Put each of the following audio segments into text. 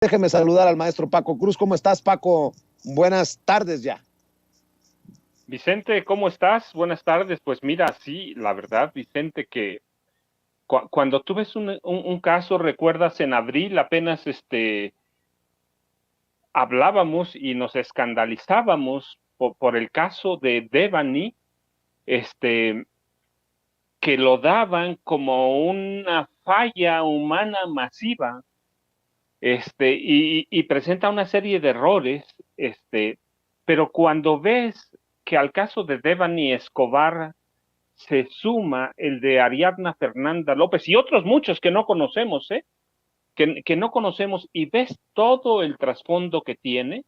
Déjeme saludar al maestro Paco Cruz. ¿Cómo estás, Paco? Buenas tardes ya. Vicente, ¿cómo estás? Buenas tardes. Pues mira, sí, la verdad, Vicente, que cuando tú ves un caso, recuerdas en abril apenas hablábamos y nos escandalizábamos por el caso de Devani, este, que lo daban como una falla humana masiva, y presenta una serie de errores, pero cuando ves que al caso de Devani Escobar se suma el de Ariadna Fernanda López y otros muchos que no conocemos, que no conocemos, y ves todo el trasfondo que tiene,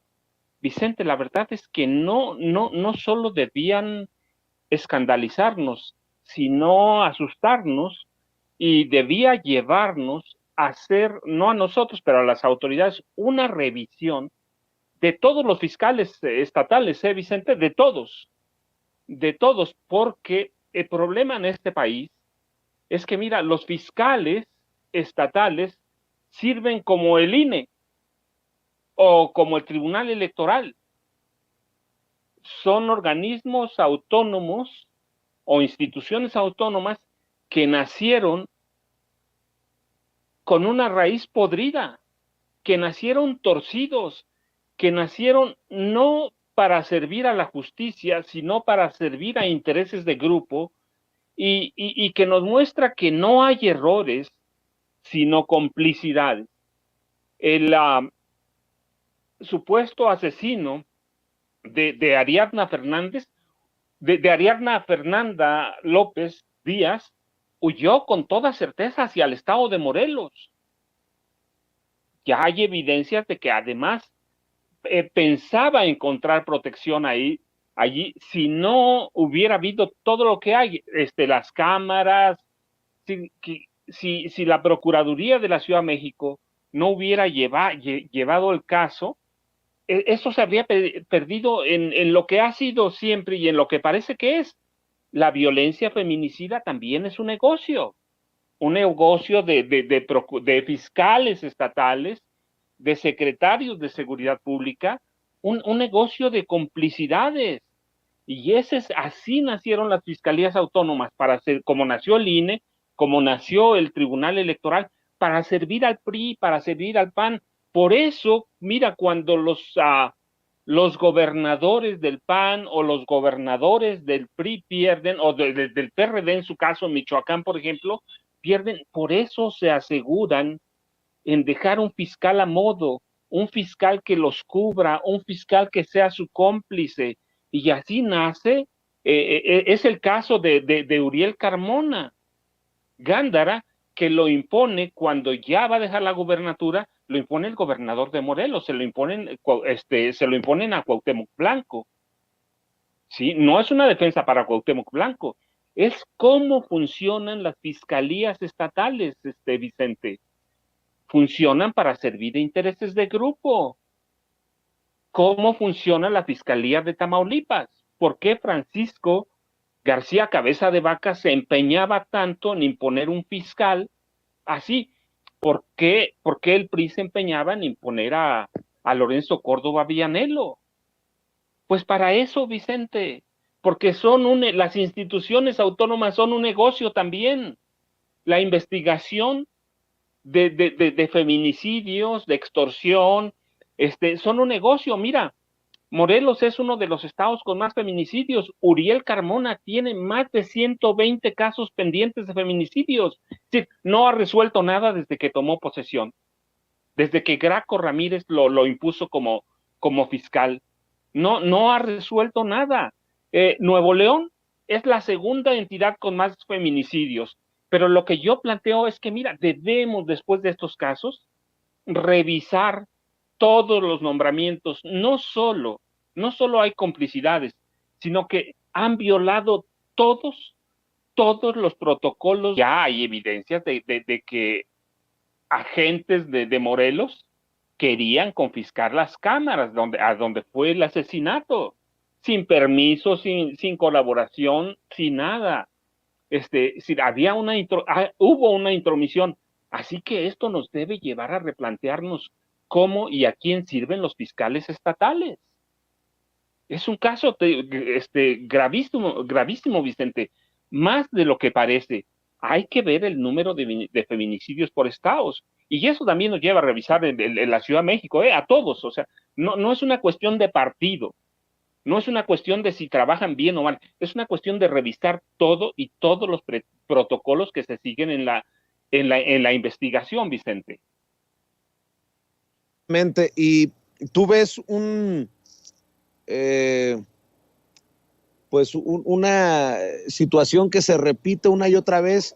Vicente, la verdad es que no solo debían escandalizarnos, sino asustarnos, y debía llevarnos a hacer, no a nosotros, pero a las autoridades, una revisión de todos los fiscales estatales, Vicente, de todos, porque el problema en este país es que, mira, los fiscales estatales sirven como el INE o como el Tribunal Electoral. Son organismos autónomos o instituciones autónomas que nacieron con una raíz podrida, que nacieron torcidos, que nacieron no para servir a la justicia, sino para servir a intereses de grupo, y que nos muestra que no hay errores, sino complicidades. El supuesto asesino de Ariadna Fernández, de Ariadna Fernanda López Díaz, huyó con toda certeza hacia el estado de Morelos. Ya hay evidencias de que además pensaba encontrar protección allí, si no hubiera habido todo lo que hay, las cámaras, si la Procuraduría de la Ciudad de México no hubiera llevado el caso, eso se habría perdido en lo que ha sido siempre y en lo que parece que es. La violencia feminicida también es un negocio de fiscales estatales, de secretarios de seguridad pública, un negocio de complicidades. Y así nacieron las fiscalías autónomas, para ser, como nació el INE, como nació el Tribunal Electoral, para servir al PRI, para servir al PAN. Por eso, mira, cuando los gobernadores del PAN o los gobernadores del PRI pierden, o del PRD en su caso, Michoacán, por ejemplo, pierden, por eso se aseguran en dejar un fiscal a modo, un fiscal que los cubra, un fiscal que sea su cómplice, y así nace, es el caso de Uriel Carmona Gándara, que lo impone cuando ya va a dejar la gubernatura, lo impone el gobernador de Morelos, se lo imponen a Cuauhtémoc Blanco. ¿Sí? No es una defensa para Cuauhtémoc Blanco, es cómo funcionan las fiscalías estatales, Vicente. Funcionan para servir de intereses de grupo. ¿Cómo funciona la Fiscalía de Tamaulipas? ¿Por qué Francisco García Cabeza de Vaca se empeñaba tanto en imponer un fiscal así? ¿Por qué el PRI se empeñaba en imponer a Lorenzo Córdoba Villanelo? Pues para eso, Vicente, porque las instituciones autónomas son un negocio también. La investigación de feminicidios, de extorsión, son un negocio. Mira, Morelos es uno de los estados con más feminicidios. Uriel Carmona tiene más de 120 casos pendientes de feminicidios. Es decir, no ha resuelto nada desde que tomó posesión, desde que Graco Ramírez lo impuso como fiscal. No ha resuelto nada. Nuevo León es la segunda entidad con más feminicidios. Pero lo que yo planteo es que, mira, debemos, después de estos casos, revisar todos los nombramientos. No solo hay complicidades, sino que han violado todos los protocolos. Ya hay evidencias de que agentes de Morelos querían confiscar las cámaras a donde fue el asesinato, sin permiso, sin colaboración, sin nada. Si hubo una intromisión. Así que esto nos debe llevar a replantearnos cómo y a quién sirven los fiscales estatales. Es un caso gravísimo, gravísimo, Vicente, más de lo que parece. Hay que ver el número de feminicidios por estados. Y eso también nos lleva a revisar en la Ciudad de México, a todos. O sea, no es una cuestión de partido, no es una cuestión de si trabajan bien o mal, es una cuestión de revisar todo y todos los protocolos que se siguen en la investigación, Vicente. Y tú ves una situación que se repite una y otra vez.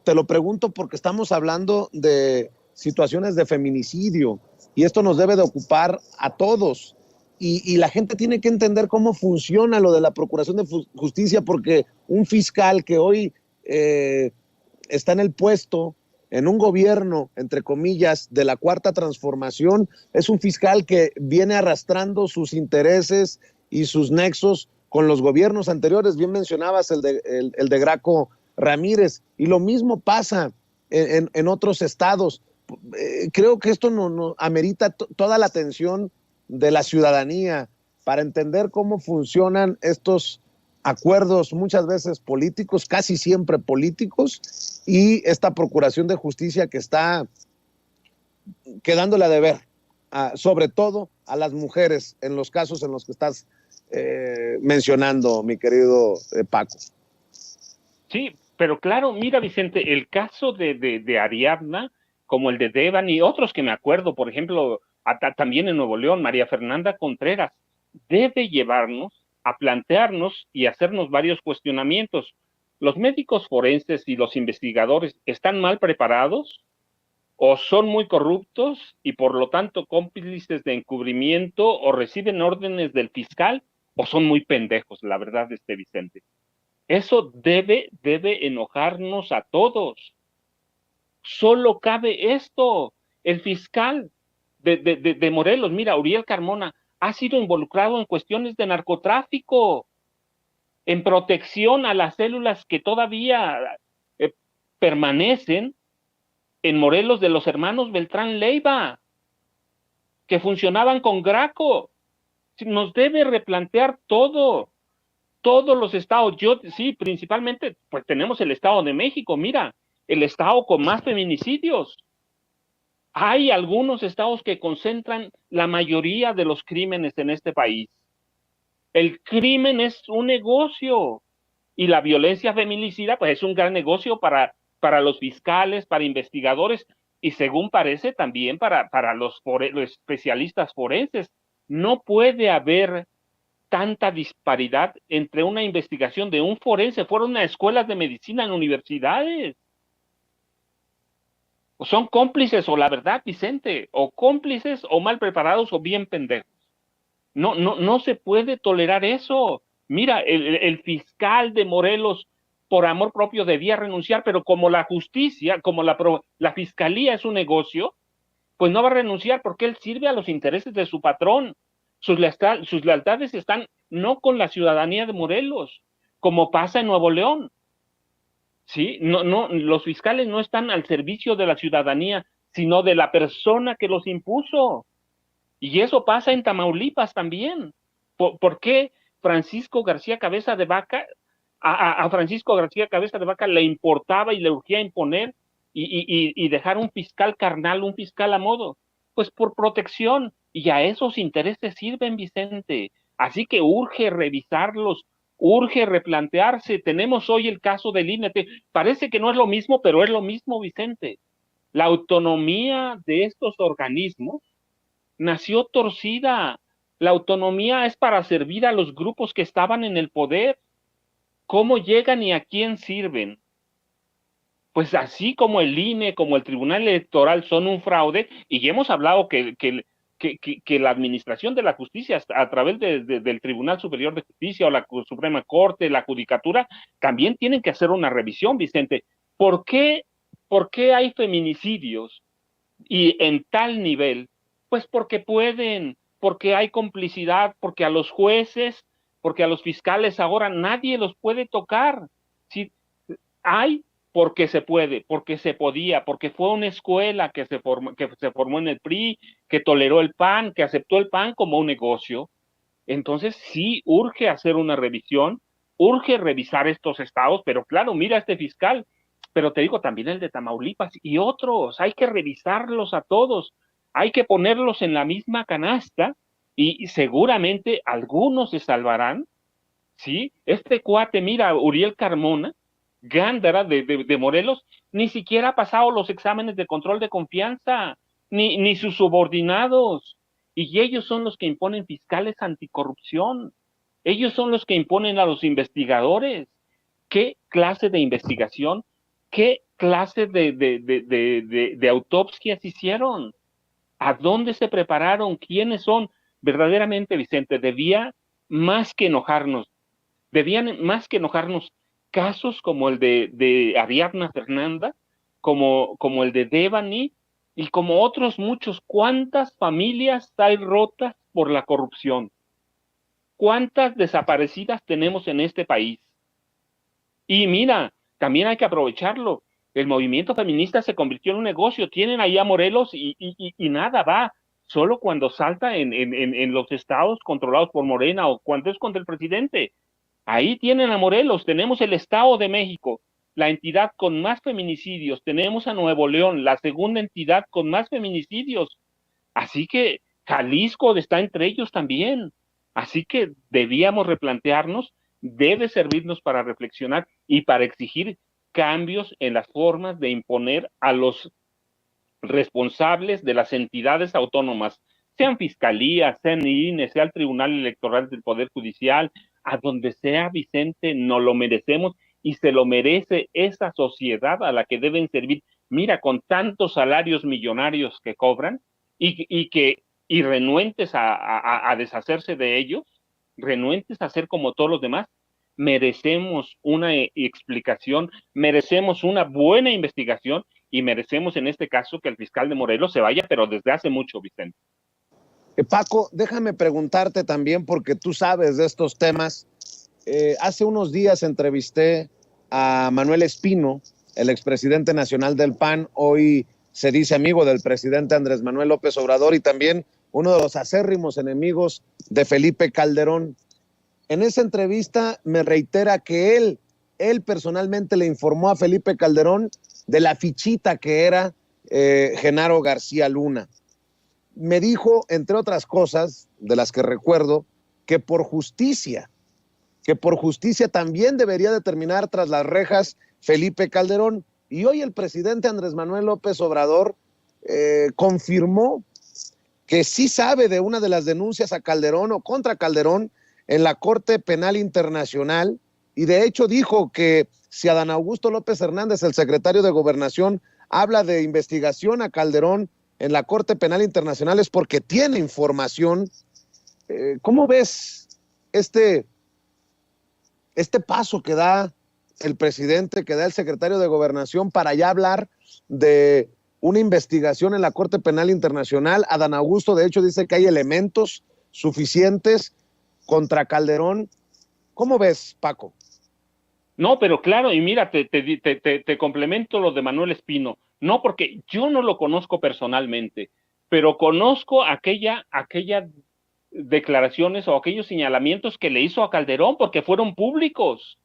Te lo pregunto porque estamos hablando de situaciones de feminicidio y esto nos debe de ocupar a todos. Y la gente tiene que entender cómo funciona lo de la Procuración de Justicia, porque un fiscal que hoy está en el puesto, en un gobierno, entre comillas, de la Cuarta Transformación, es un fiscal que viene arrastrando sus intereses y sus nexos con los gobiernos anteriores. Bien mencionabas el de Graco Ramírez, y lo mismo pasa en otros estados. Creo que esto no amerita toda la atención de la ciudadanía para entender cómo funcionan estos acuerdos, muchas veces políticos, casi siempre políticos, y esta Procuración de Justicia que está quedándole a deber, sobre todo a las mujeres, en los casos en los que estás mencionando, mi querido Paco. Sí, pero claro, mira, Vicente, el caso de Ariadna, como el de Devan y otros que me acuerdo, por ejemplo, también en Nuevo León, María Fernanda Contreras, debe llevarnos a plantearnos y hacernos varios cuestionamientos. ¿Los médicos forenses y los investigadores están mal preparados o son muy corruptos y por lo tanto cómplices de encubrimiento o reciben órdenes del fiscal o son muy pendejos, la verdad, Vicente? Eso debe enojarnos a todos. Solo cabe esto. El fiscal de Morelos, mira, Uriel Carmona, ha sido involucrado en cuestiones de narcotráfico, en protección a las células que todavía permanecen en Morelos de los hermanos Beltrán Leiva, que funcionaban con Graco. Nos debe replantear todo. Todos los estados, sí, principalmente, pues tenemos el Estado de México, mira, el estado con más feminicidios. Hay algunos estados que concentran la mayoría de los crímenes en este país. El crimen es un negocio y la violencia feminicida, pues es un gran negocio para los fiscales, para investigadores y según parece también para los especialistas forenses. No puede haber tanta disparidad entre una investigación de un forense, fueron a escuelas de medicina en universidades. O son cómplices, o la verdad, Vicente, o cómplices, o mal preparados, o bien pendejos. No se puede tolerar eso. Mira, el fiscal de Morelos, por amor propio, debía renunciar, pero como la justicia, como la fiscalía es un negocio, pues no va a renunciar porque él sirve a los intereses de su patrón. Sus lealtades están no con la ciudadanía de Morelos, como pasa en Nuevo León. ¿Sí? Los fiscales no están al servicio de la ciudadanía, sino de la persona que los impuso. Y eso pasa en Tamaulipas también. ¿Por qué Francisco García Cabeza de Vaca, a Francisco García Cabeza de Vaca le importaba y le urgía imponer y dejar un fiscal carnal, un fiscal a modo? Pues por protección, y a esos intereses sirven, Vicente. Así que urge revisarlos, urge replantearse. Tenemos hoy el caso del INE. Parece que no es lo mismo, pero es lo mismo, Vicente. La autonomía de estos organismos nació torcida. La autonomía es para servir a los grupos que estaban en el poder. ¿Cómo llegan y a quién sirven? Pues así como el INE, como el Tribunal Electoral son un fraude, y ya hemos hablado que la administración de la justicia a través del Tribunal Superior de Justicia o la Suprema Corte, la Judicatura, también tienen que hacer una revisión, Vicente. ¿Por qué hay feminicidios y en tal nivel? Pues porque pueden, porque hay complicidad, porque a los jueces, porque a los fiscales ahora nadie los puede tocar. ¿Sí? Hay porque se puede, porque se podía, porque fue una escuela que se formó en el PRI, que toleró el PAN, que aceptó el PAN como un negocio. Entonces sí urge hacer una revisión, urge revisar estos estados, pero claro, mira este fiscal, pero te digo también el de Tamaulipas y otros, hay que revisarlos a todos, hay que ponerlos en la misma canasta y seguramente algunos se salvarán, ¿sí? Este cuate, mira, Uriel Carmona, Gándara de Morelos, ni siquiera ha pasado los exámenes de control de confianza, ni sus subordinados, y ellos son los que imponen fiscales anticorrupción, ellos son los que imponen a los investigadores. ¿Qué clase de investigación, qué clase de autopsias hicieron? ¿A dónde se prepararon? ¿Quiénes son? Verdaderamente, Vicente, debían más que enojarnos casos como el de Ariadna Fernanda, como el de Devani y como otros muchos. ¿Cuántas familias hay rotas por la corrupción? ¿Cuántas desaparecidas tenemos en este país? Y mira, también hay que aprovecharlo. El movimiento feminista se convirtió en un negocio. Tienen ahí a Morelos y nada, va. Solo cuando salta en los estados controlados por Morena o cuando es contra el presidente. Ahí tienen a Morelos, tenemos el Estado de México, la entidad con más feminicidios, tenemos a Nuevo León, la segunda entidad con más feminicidios. Así que Jalisco está entre ellos también. Así que debíamos replantearnos, debe servirnos para reflexionar y para exigir cambios en las formas de imponer a los responsables de las entidades autónomas, sean fiscalías, sean INE, sea el Tribunal Electoral del Poder Judicial, a donde sea, Vicente, no lo merecemos y se lo merece esa sociedad a la que deben servir. Mira, con tantos salarios millonarios que cobran y renuentes a deshacerse de ellos, renuentes a ser como todos los demás, merecemos una explicación, merecemos una buena investigación y merecemos en este caso que el fiscal de Morelos se vaya, pero desde hace mucho, Vicente. Paco, déjame preguntarte también, porque tú sabes de estos temas. Hace unos días entrevisté a Manuel Espino, el expresidente nacional del PAN, hoy se dice amigo del presidente Andrés Manuel López Obrador y también uno de los acérrimos enemigos de Felipe Calderón. En esa entrevista me reitera que él personalmente le informó a Felipe Calderón de la fichita que era Genaro García Luna. Me dijo, entre otras cosas, de las que recuerdo, que por justicia también debería de terminar tras las rejas Felipe Calderón. Y hoy el presidente Andrés Manuel López Obrador confirmó que sí sabe de una de las denuncias a Calderón o contra Calderón en la Corte Penal Internacional, y de hecho dijo que si Adán Augusto López Hernández, el secretario de Gobernación, habla de investigación a Calderón en la Corte Penal Internacional es porque tiene información. ¿Cómo ves este paso que da el presidente, que da el secretario de Gobernación para ya hablar de una investigación en la Corte Penal Internacional? Adán Augusto, de hecho, dice que hay elementos suficientes contra Calderón. ¿Cómo ves, Paco? No, pero claro, y mira, te complemento lo de Manuel Espino, no porque yo no lo conozco personalmente, pero conozco aquellas declaraciones o aquellos señalamientos que le hizo a Calderón porque fueron públicos.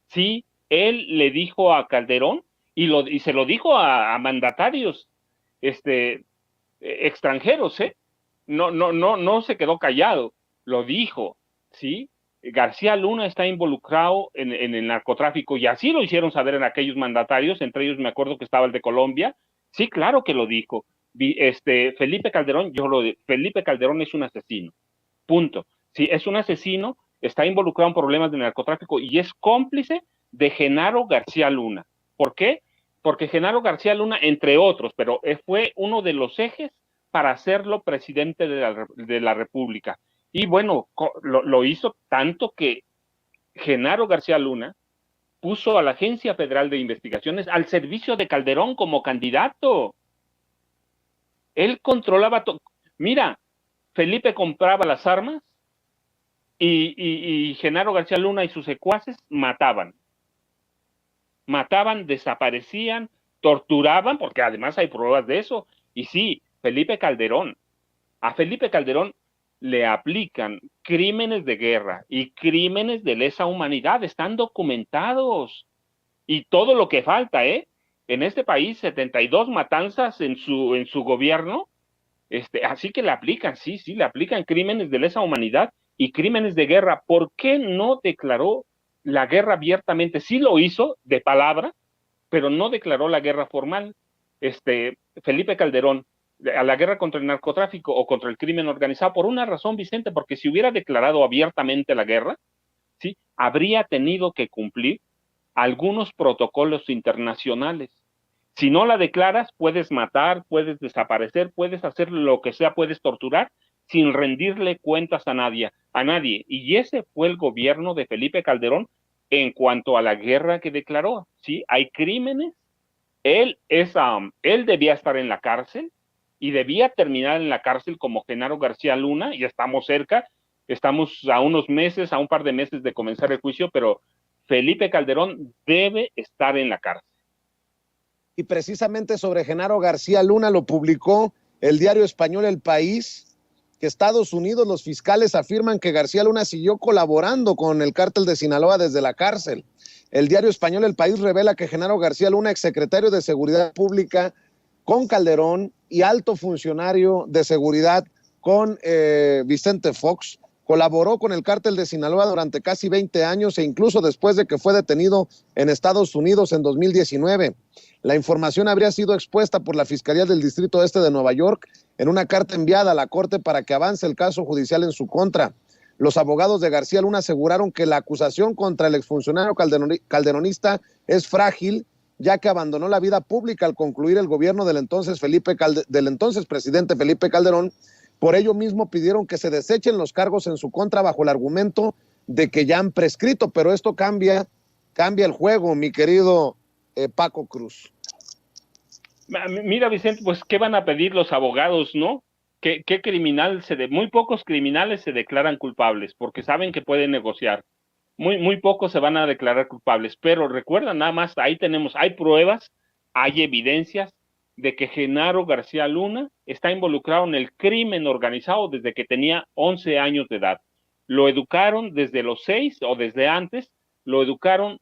Sí, él le dijo a Calderón y se lo dijo a mandatarios extranjeros, ¿eh? No se quedó callado, lo dijo, ¿sí? García Luna está involucrado en el narcotráfico y así lo hicieron saber en aquellos mandatarios, entre ellos me acuerdo que estaba el de Colombia, sí, claro que lo dijo. Felipe Calderón, Felipe Calderón es un asesino, punto. Sí, es un asesino, está involucrado en problemas de narcotráfico y es cómplice de Genaro García Luna. ¿Por qué? Porque Genaro García Luna, entre otros, pero fue uno de los ejes para hacerlo presidente de la República. Y bueno, lo hizo tanto que Genaro García Luna puso a la Agencia Federal de Investigaciones al servicio de Calderón como candidato. Él controlaba todo. Mira, Felipe compraba las armas y Genaro García Luna y sus secuaces mataban. mataban, desaparecían, torturaban, porque además hay pruebas de eso. Y sí, a Felipe Calderón le aplican crímenes de guerra y crímenes de lesa humanidad, están documentados. Y todo lo que falta, en este país, 72 matanzas en su gobierno, así que le aplican, sí, le aplican crímenes de lesa humanidad y crímenes de guerra. ¿Por qué no declaró la guerra abiertamente? Sí lo hizo de palabra, pero no declaró la guerra formal. Felipe Calderón, a la guerra contra el narcotráfico o contra el crimen organizado, por una razón, Vicente, porque si hubiera declarado abiertamente la guerra, sí, habría tenido que cumplir algunos protocolos internacionales. Si no la declaras, puedes matar, puedes desaparecer, puedes hacer lo que sea, puedes torturar sin rendirle cuentas a nadie. Y ese fue el gobierno de Felipe Calderón en cuanto a la guerra que declaró. Sí, hay crímenes. Él debía estar en la cárcel y debía terminar en la cárcel como Genaro García Luna, y estamos cerca, estamos a unos meses, a un par de meses de comenzar el juicio, pero Felipe Calderón debe estar en la cárcel. Y precisamente sobre Genaro García Luna lo publicó el diario español El País, que Estados Unidos, los fiscales afirman que García Luna siguió colaborando con el cártel de Sinaloa desde la cárcel. El diario español El País revela que Genaro García Luna, exsecretario de Seguridad Pública con Calderón y alto funcionario de seguridad con Vicente Fox, colaboró con el cártel de Sinaloa durante casi 20 años e incluso después de que fue detenido en Estados Unidos en 2019. La información habría sido expuesta por la Fiscalía del Distrito Este de Nueva York en una carta enviada a la Corte para que avance el caso judicial en su contra. Los abogados de García Luna aseguraron que la acusación contra el exfuncionario calderonista es frágil, ya que abandonó la vida pública al concluir el gobierno del entonces presidente Felipe Calderón. Por ello mismo pidieron que se desechen los cargos en su contra bajo el argumento de que ya han prescrito, pero esto cambia el juego, mi querido Paco Cruz. Mira, Vicente, pues, ¿qué van a pedir los abogados, no? ¿Qué criminal muy pocos criminales se declaran culpables porque saben que pueden negociar? Muy pocos se van a declarar culpables, pero recuerda nada más, hay pruebas, hay evidencias de que Genaro García Luna está involucrado en el crimen organizado desde que tenía 11 años de edad. Lo educaron desde los 6 o desde antes, lo educaron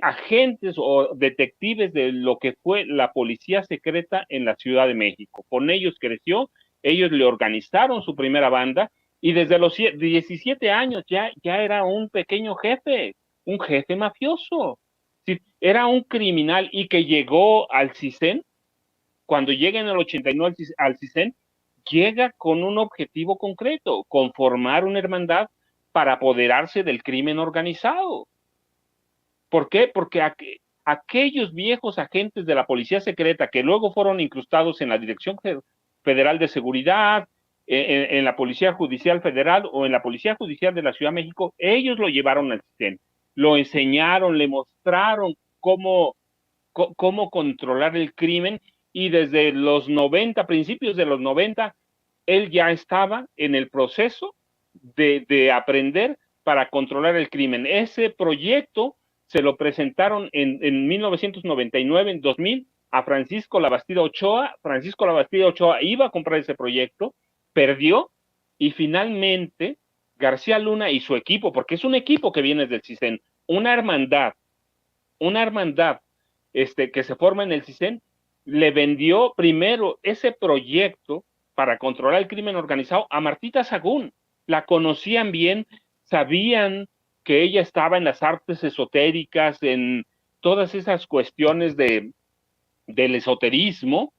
agentes o detectives de lo que fue la policía secreta en la Ciudad de México. Con ellos creció, ellos le organizaron su primera banda y desde los 17 años ya era un pequeño jefe, un jefe mafioso. Sí, era un criminal y que llegó al CISEN. Cuando llega en el 89 al CISEN, llega con un objetivo concreto, conformar una hermandad para apoderarse del crimen organizado. ¿Por qué? Porque aquellos viejos agentes de la policía secreta que luego fueron incrustados en la Dirección Federal de Seguridad, en la Policía Judicial Federal o en la Policía Judicial de la Ciudad de México, ellos lo llevaron al CISEN, lo enseñaron, le mostraron cómo controlar el crimen, y desde los 90, principios de los 90, él ya estaba en el proceso de aprender para controlar el crimen. Ese proyecto se lo presentaron en 1999, en 2000, a Francisco Labastida Ochoa. Francisco Labastida Ochoa iba a comprar ese proyecto, perdió, y finalmente García Luna y su equipo, porque es un equipo que viene del CISEN, una hermandad que se forma en el CISEN, le vendió primero ese proyecto para controlar el crimen organizado a Martita Sagún. La conocían bien, sabían que ella estaba en las artes esotéricas, en todas esas cuestiones del esoterismo,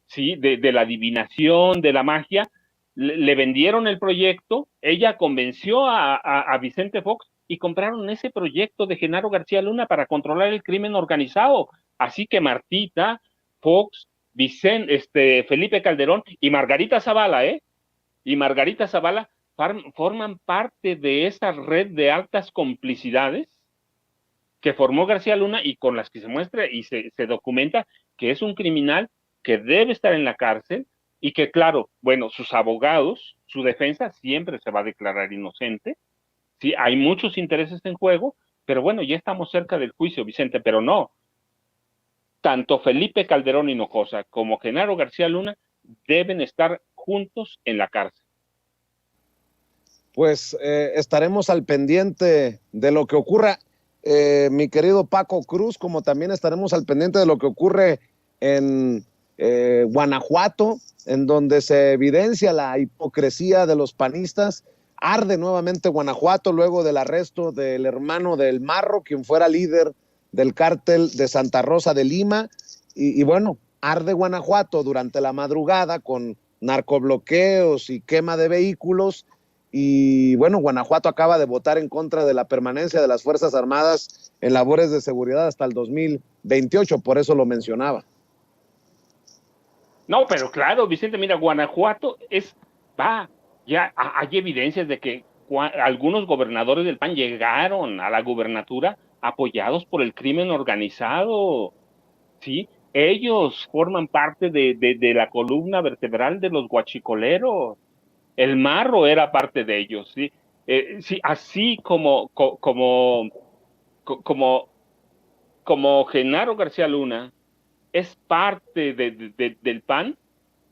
¿sí? de la adivinación, de la magia. Le vendieron el proyecto, ella convenció a Vicente Fox y compraron ese proyecto de Genaro García Luna para controlar el crimen organizado. Así que Martita, Fox, Felipe Calderón y Margarita Zavala, forman parte de esa red de altas complicidades que formó García Luna y con las que se muestra y se documenta que es un criminal que debe estar en la cárcel y que, claro, bueno, sus abogados, su defensa siempre se va a declarar inocente. Sí, hay muchos intereses en juego, Pero bueno, ya estamos cerca del juicio, Vicente, pero no. Tanto Felipe Calderón Hinojosa como Genaro García Luna deben estar juntos en la cárcel. Pues estaremos al pendiente de lo que ocurra, mi querido Paco Cruz, como también estaremos al pendiente de lo que ocurre en Guanajuato, en donde se evidencia la hipocresía de los panistas. Arde nuevamente Guanajuato luego del arresto del hermano del Marro, quien fuera líder del cártel de Santa Rosa de Lima, y bueno, arde Guanajuato durante la madrugada con narcobloqueos y quema de vehículos. Y bueno, Guanajuato acaba de votar en contra de la permanencia de las Fuerzas Armadas en labores de seguridad hasta el 2028, por eso lo mencionaba. No, pero claro, Vicente, mira, Guanajuato ya hay evidencias de que algunos gobernadores del PAN llegaron a la gubernatura apoyados por el crimen organizado, ¿sí? Ellos forman parte de la columna vertebral de los guachicoleros. El Marro era parte de ellos, ¿sí? Sí, así como Genaro García Luna es parte del PAN,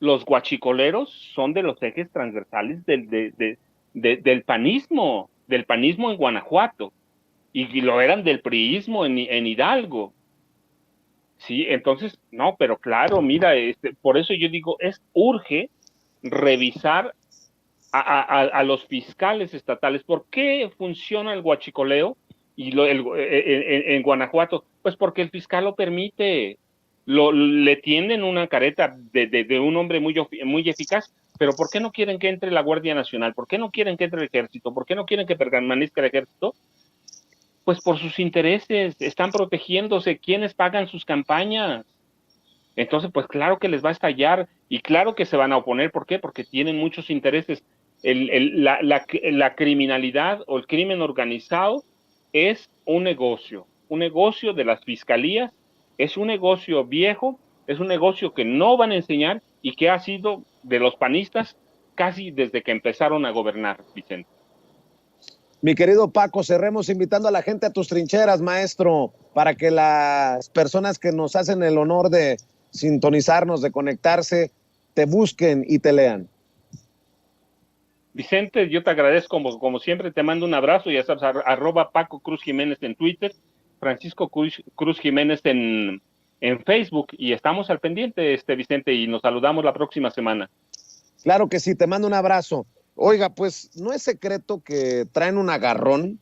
los guachicoleros son de los ejes transversales del panismo en Guanajuato, y lo eran del priismo en Hidalgo. Sí, entonces, no, pero claro, mira, por eso yo digo, urge revisar a los fiscales estatales. ¿Por qué funciona el guachicoleo en Guanajuato? Pues porque el fiscal lo permite. Le tienden una careta de un hombre muy eficaz, pero ¿por qué no quieren que entre la Guardia Nacional? ¿Por qué no quieren que entre el Ejército? ¿Por qué no quieren que permanezca el Ejército? Pues por sus intereses, están protegiéndose. ¿Quiénes pagan sus campañas? Entonces, pues claro que les va a estallar y claro que se van a oponer. ¿Por qué? Porque tienen muchos intereses. La criminalidad o el crimen organizado es un negocio de las fiscalías, es un negocio viejo, es un negocio que no van a enseñar y que ha sido de los panistas casi desde que empezaron a gobernar, Vicente. Mi querido Paco, cerremos invitando a la gente a tus trincheras, maestro, para que las personas que nos hacen el honor de sintonizarnos, de conectarse, te busquen y te lean. Vicente, yo te agradezco como siempre, te mando un abrazo, ya sabes, @Paco Cruz Jiménez en Twitter, Francisco Cruz Jiménez en Facebook, y estamos al pendiente, Vicente, y nos saludamos la próxima semana. Claro que sí, te mando un abrazo. Oiga, pues no es secreto que traen un agarrón